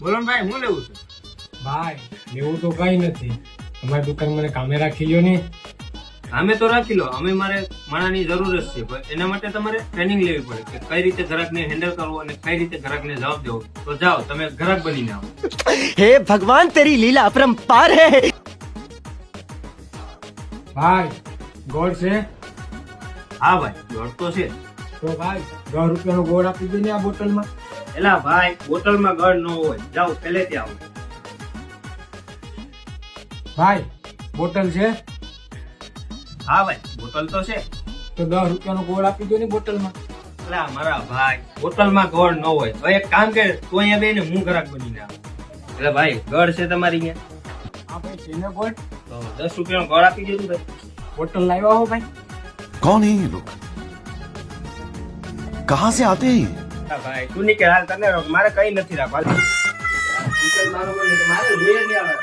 બોલો ને ભાઈ, હું લેવું છે? ભાઈ લેવું તો કઈ નથી, તમારી દુકાન મને કામે રાખી લ્યો ને. અમે તો રાખી લો, અમે મારે માણાની જરૂર જ છે, પણ એના માટે તમારે ટ્રેનિંગ લેવી પડે કે કઈ રીતે ગ્રાહકને હેન્ડલ કરવો અને કઈ રીતે ગ્રાહકને જવાબ દેવો. તો જાઓ, તમે ગ્રાહક બનીને આવો. हे भगवान तेरी लीला अपरंपार है। ભાઈ ગોળ છે? હા ભાઈ, દોડ તો છે. તો ભાઈ 10 રૂપિયાનો ગોળ આપી દે ને આ બોટલમાં. એલા ભાઈ, બોટલમાં ગળ ન હોય, જાઓ પહેલેથી આવો. ભાઈ બોટલ છે? હા ભાઈ, બોટલ તો છે. તો 10 રૂપિયાનો ગોળ આપી દો ને બોટલમાં. એલા મારા ભાઈ, બોટલમાં ગળ ન હોય તો એક કામ કર, તું અહીંયા બેને હું ગ્રાહક બનીને આવું. એટલે ભાઈ, ગળ છે તમારી અહીંયા? હા ભાઈ છે ને ગોળ. તો 10 રૂપિયાનો ગળ આપી દેજો ભાઈ. બોટલ લાવ્યા હો ભાઈ? कौन है ये लोग? कहाँ से आते हैं ये? હા ભાઈ, તું નીકળ હાલ, તને મારે કઈ નથી રાખવા. મારો બોલે તો મારે જોઈએ જ નહીં આવે.